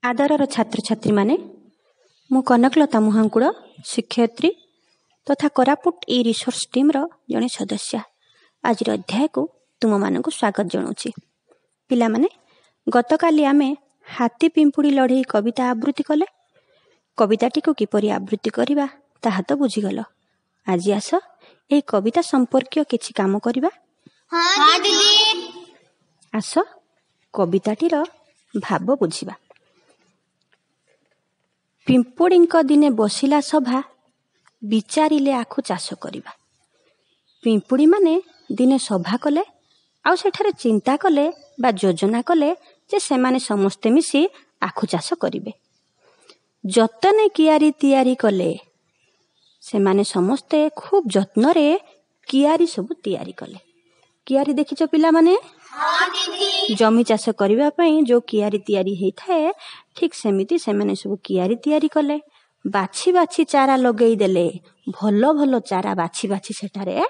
आदरर छात्र छात्री माने मु कनकलता मुहांकुड़ शिक्षयत्री तथा कोरापुट ई रिसोर्स टीम रो जने सदस्य आज अध्याय को तुम मानक स्वागत जनाऊँगी। पिला माने गतकाली आमे हाथी पिंपुड़ी लड़े कविता आवृत्ति कले। कविताटी को किपरि आवृत्ति करिबा ताहा तो बुझीगल। आज आस ए कविता संपर्क किछि काम करिबा। हाँ दीदी। आस कविताटीर भाव बुझिबा। पिंपुड़ींक दिने बसिला सभा विचारिले आखु चाष करिबा। पिंपुड़ी माने दिने सभा कले आउ सेठारे चिंता कले बा योजना कले जे सेमाने समस्ते मिसी आखु चाष करिबे। जतने कियारी तैयारी कले सेमाने समस्ते खूब जत्न रे कियारी सब तैयारी कले। कियारी देखिछ पिला माने? हाँ दीदी। जमी चाष करिबा पई जो कियारी तैयारी हेई थाए ठीक सेमिति सेमाने सब कियारी तैयारी कले। बाछि बाछि चारा लगेई देले। भलो भलो चारा बाछि बाछि सेठारे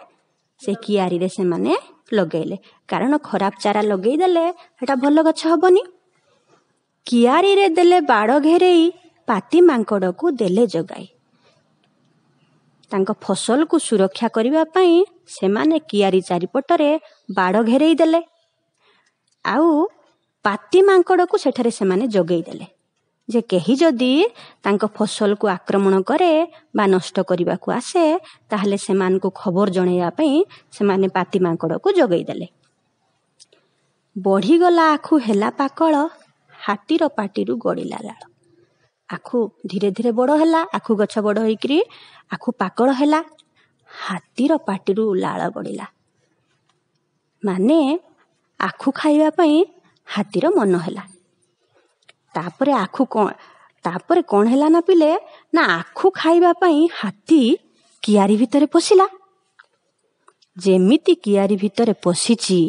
से कियारी रे सेमाने लगेइले। कारण खराब चारा लगेई देले हेटा भलो गछ हबनी। कियारी रे देले बाड़ घेरेई पाती मांकड़ को देले जगाई। तांको फसल को सुरक्षा करिबा पई सेमाने कियारी चारिपटरे बाड़ घेरेई देले। आउ पाती मांकड़ को सेठारे सेमाने जगेई देले जे केही जदी तांको फसल को आक्रमण करे बा नष्ट करिबा को आसे ताहले सेमान को खबर जणैया पई सेमाने पाती मांकड़ को जगेई देले। बढ़ी गला आखु हेला पाकळ हातीर पाटीरु गड़िला लाळ। आखु धीरे धीरे बड़ होला। आखु गछ बड़ होइकरी आखु पाकळ ହେଲା। हातीर पाटीरु लाळ गड़िला माने आखु खाइबा पई हातीर मन होला। तापरे कोन होला ना पिले ना आखु खाइबा पई हाथी कियारी भितरे पसिला। जेमिति कियारी भितरे पसिची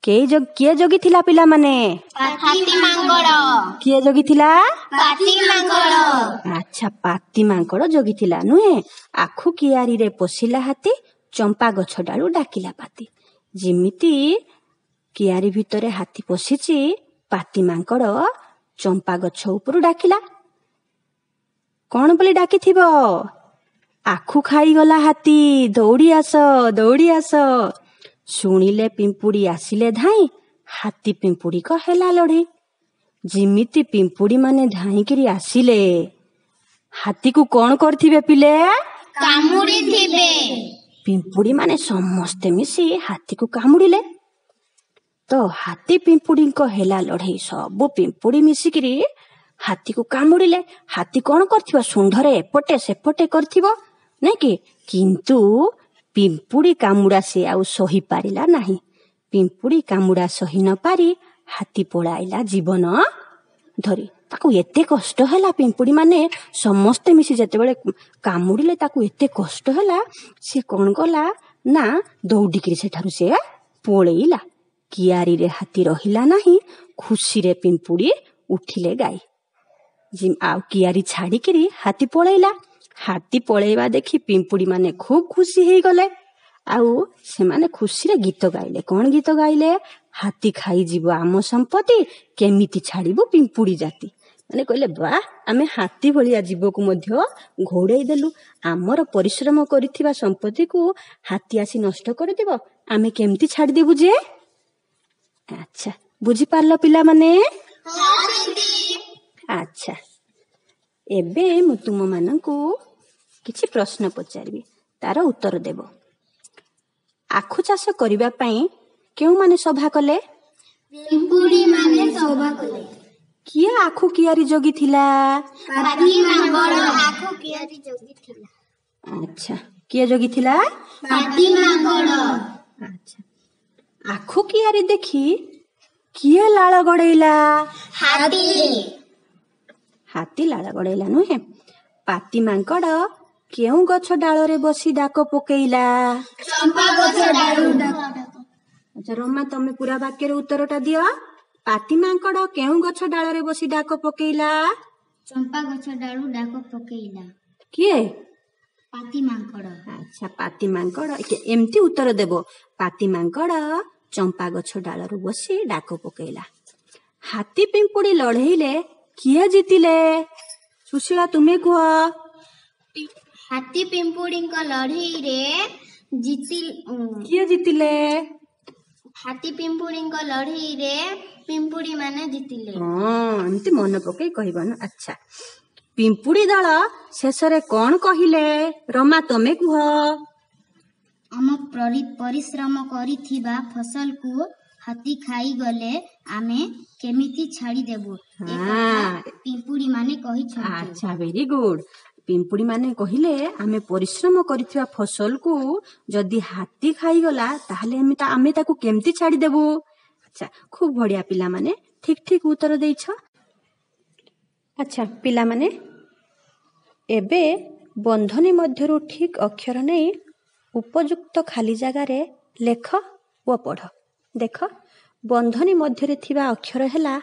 किए जगी थिला पिला माने? पाती मांकड़। किए जगी थिला? पाती मांकड़। अच्छा पाती मांकड़ जगी थिला नुहे। आखु कियारी रे पसिला हाथी चंपा गछ डालू डाकिला पाती। जिमिति कियारी भितरे हाथी पसिची पाती मांकड़ चंपा गछ उपरु डाकिला। कौन बोली डाकी थिबो? आखु खाई गला हाथी दौड़ी आस दौड़ी आस। शुणिले पिंपुड़ी आसिले धाई हाथी पिंपुड़ी को हेला लड़े। जिमिति पिंपुड़ी माने धाई करी आसिले हाथी को कौन करथिबे पिले? कामुड़ी थिबे। पिंपुड़ी माने समस्ते मिसी हाथी को कामुड़िले। तो हाथी पिंपुड़ी को हेला लड़े सब पिंपुड़ी मिसिकरी हाथी को कामुड़िले। हाथी कौन करथिबो? सुंढरे एपटे सेपटे करथिबो नै कि? किंतु पिंपुड़ी कामुड़ा से आउ सही पारिला नाही। पिंपुड़ी कामुड़ा सही न पारी हाथी पळाइला जीवन धरी। ताकू एते कष्ट होला पिंपुड़ी माने समस्ते मिसी जते बेले कामुड़िले ताकू एते कष्ट होला से कोन गला ना दौड़िकरी सेठारु से पळेइला। कियारी रे हाथी रहिला नाही। खुशी रे पिंपुड़ी उठिले गाई। जिम आउ कियारी छाड़ी करी हाथी पळेइला। हाथी पळेइबा देखि पिंपुड़ी माने खूब खुशी हेई गले। आउ से माने खुशी रे गीत गाइले। कोन गीत गाइले? हाथी खाई जीवो आम संपत्ति केमिति छाड़िबो पिंपुड़ी जाति। माने कहले बा आमे हाथी भलिया जीव को मध्य घोड़ेई देलु। आमर परिश्रम करिथिबा संपत्ति को हाथी आसी नष्ट कर देबो। आमे केमिति छाड़ी देबु जे? अच्छा बुझी पारलो पिला माने? हाँ दीदी। अच्छा एबे मु तुम मानकू किछि प्रश्न पचारिबी तार उत्तर देबो। आखु चाष करिबा पई केउ माने सभा कले? पिंपुड़ी माने सभा कले। किए आखु कियारी जगी थिला? पाती मांकड़ आखु कियारी जगी थिला। अच्छा किए जगी थिला? पाती मांकड़। अच्छा आखु कियारी देखी किए लाळ गड़ेइला? हाथी। हाथी लाळ गड़ेइला नुहे। पाती मांकड़ केउ गछ डाल रे बसी डाक पकेइला? चंपा गछ डालू डाक। अच्छा रमा तमे पूरा वाक्य रे उत्तरटा दियो। पाती मांकड़ केउ गछ डाल रे बसी डाक पकेइला? चंपा गछ डालू डाक पकेइला। किए? पाती मांकड़। अच्छा पाती मांकड़ एमती उत्तर देबो। पाती मांकड़ चंपा गछ डाल रे बसी डाक पकेइला। ହାତୀ ପିମ୍ପୁଡ଼ି ଲଢ଼େଇଲେ କିଏ ଜିତିଲେ? ସୁଶୀଳା ତୁମେ କୁହ। ହାତୀ ପିମ୍ପୁଡ଼ିଙ୍କ ଲଢ଼େଇରେ କିଏ ଜିତିଲେ? ହାତୀ ପିମ୍ପୁଡ଼ିଙ୍କ ଲଢ଼େଇରେ ପିମ୍ପୁଡ଼ି ମାନେ ଜିତିଲେ। ଏମିତି ମନେ ପକେଇ କହିବ ନା। ଆଚ୍ଛା, ପିମ୍ପୁଡ଼ି ଦଳ ଶେଷରେ କଣ କହିଲେ? ରମା ତମେ କୁହ। ଆମ ପରିଶ୍ରମ କରିଥିବା ଫସଲକୁ ହାତୀ ଖାଇଗଲେ ଆମେ କେମିତି ଛାଡ଼ିଦେବୁ? ପିମ୍ପୁଡ଼ି ମାନେ କହିଛନ୍ତି। ଆଚ୍ଛା, ଭେରି ଗୁଡ୍। ପିମ୍ପୁଡ଼ି ମାନେ କହିଲେ ଆମେ ପରିଶ୍ରମ କରିଥିବା ଫସଲକୁ ଯଦି ହାତୀ ଖାଇଗଲା ତାହେଲେ ଆମେ ତାକୁ କେମିତି ଛାଡ଼ିଦେବୁ? ଆଚ୍ଛା, ଖୁବ୍ ବଢିଆ ପିଲାମାନେ, ଠିକ ଉତ୍ତର ଦେଇଛ। ଆଚ୍ଛା ପିଲାମାନେ, ଏବେ ବନ୍ଧନୀ ମଧ୍ୟରୁ ଠିକ ଅକ୍ଷର ନେଇ ଉପଯୁକ୍ତ ଖାଲି ଜାଗାରେ ଲେଖ ଓ ପଢ଼। ଦେଖ, ବନ୍ଧନୀ ମଧ୍ୟରେ ଥିବା ଅକ୍ଷର ହେଲା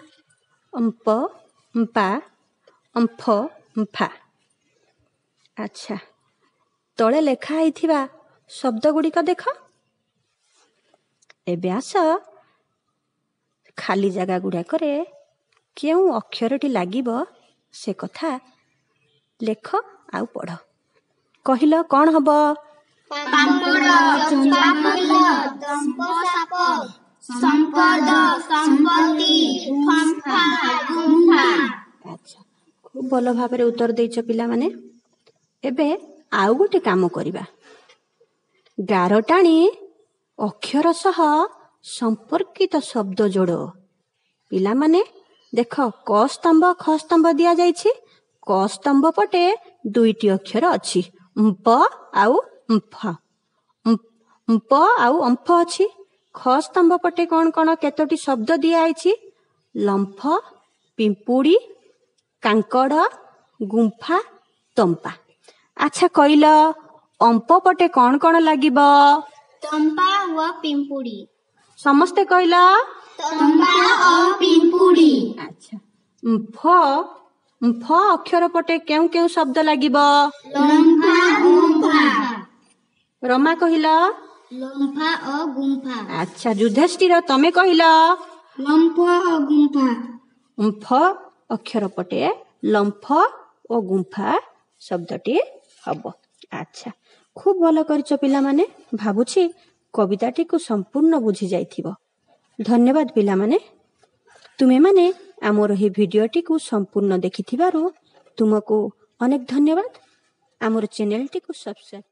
ଅମ୍ପ, ଅମ୍ପା, ଅମ୍ଫ, ଅମ୍ଫା। ଆଚ୍ଛା, ତଳେ ଲେଖା ହେଇଥିବା ଶବ୍ଦ ଗୁଡ଼ିକ ଦେଖ। ଏବେ ଆସ ଖାଲି ଜାଗା ଗୁଡ଼ାକରେ କେଉଁ ଅକ୍ଷରଟି ଲାଗିବ ସେ କଥା ଲେଖ ଆଉ ପଢ଼। କହିଲ କ'ଣ ହବ? ପାମ୍ପଡ଼, ଚମ୍ପା ଫୁଲ, ଦମ୍ପ ସାପ, ସମ୍ପଦ, ସମ୍ପତ୍ତି, ଫମ୍ଫା, ଗୁମ୍ଫା। ଆଚ୍ଛା, ଖୁବ୍ ଭଲ ଭାବରେ ଉତ୍ତର ଦେଇଛ ପିଲାମାନେ। ଏବେ ଆଉ ଗୋଟେ କାମ କରିବା। ଗାର ଟାଣି ଅକ୍ଷର ସହ ସମ୍ପର୍କିତ ଶବ୍ଦ ଯୋଡ଼। ପିଲାମାନେ ଦେଖ, କ ସ୍ତମ୍ଭ ଖ ସ୍ତମ୍ଭ ଦିଆଯାଇଛି। କ ସ୍ତମ୍ଭ ପଟେ ଦୁଇଟି ଅକ୍ଷର ଅଛି, ଉମ୍ପ ଆଉ ଉମ୍ଫ। ଉମ୍ପ ଆଉ ଅମ୍ଫ ଅଛି। ଖ ସ୍ତମ୍ଭ ପଟେ କ'ଣ କ'ଣ କେତୋଟି ଶବ୍ଦ ଦିଆଯାଇଛି? ଲମ୍ଫ, ପିମ୍ପୁଡ଼ି, କାଙ୍କଡ଼, ଗୁମ୍ଫା, ତମ୍ପା। ଆଚ୍ଛା କହିଲ, ଅମ୍ପ ପଟେ କ'ଣ କ'ଣ ଲାଗିବ? ତମ୍ପା ଓ ପିମ୍ପୁଡ଼ି। ସମସ୍ତେ କହିଲ ତମ୍ପା ଓ ପିମ୍ପୁଡ଼ି। ଆଚ୍ଛା, ଉମ୍ଫ ଅକ୍ଷର ପଟେ କେଉଁ କେଉଁ ଶବ୍ଦ ଲାଗିବ? ଲମ୍ଫା, ଗୁମ୍ଫା। ରମା କହିଲ ଲମ୍ଫା ଓ ଗୁମ୍ଫା। ଆଚ୍ଛା, ଯୁଧିଷ୍ଠିର ତମେ କହିଲ ଲମ୍ଫ ଓ ଗୁମ୍ଫା। ଉମ୍ଫ ଅକ୍ଷର ପଟେ ଲମ୍ଫ ଓ ଗୁମ୍ଫା ଶବ୍ଦଟି ହବ। ଆଚ୍ଛା, ଖୁବ୍ ଭଲ କରିଛ ପିଲାମାନେ। ଭାବୁଛି କବିତାଟିକୁ ସମ୍ପୂର୍ଣ୍ଣ ବୁଝି ଯାଇଥିବ। ଧନ୍ୟବାଦ ପିଲାମାନେ। ତୁମେମାନେ ଆମର ଏହି ଭିଡ଼ିଓଟିକୁ ସମ୍ପୂର୍ଣ୍ଣ ଦେଖିଥିବାରୁ ତୁମକୁ ଅନେକ ଧନ୍ୟବାଦ। ଆମର ଚ୍ୟାନେଲଟିକୁ ସବସ୍କ୍ରାଇବ୍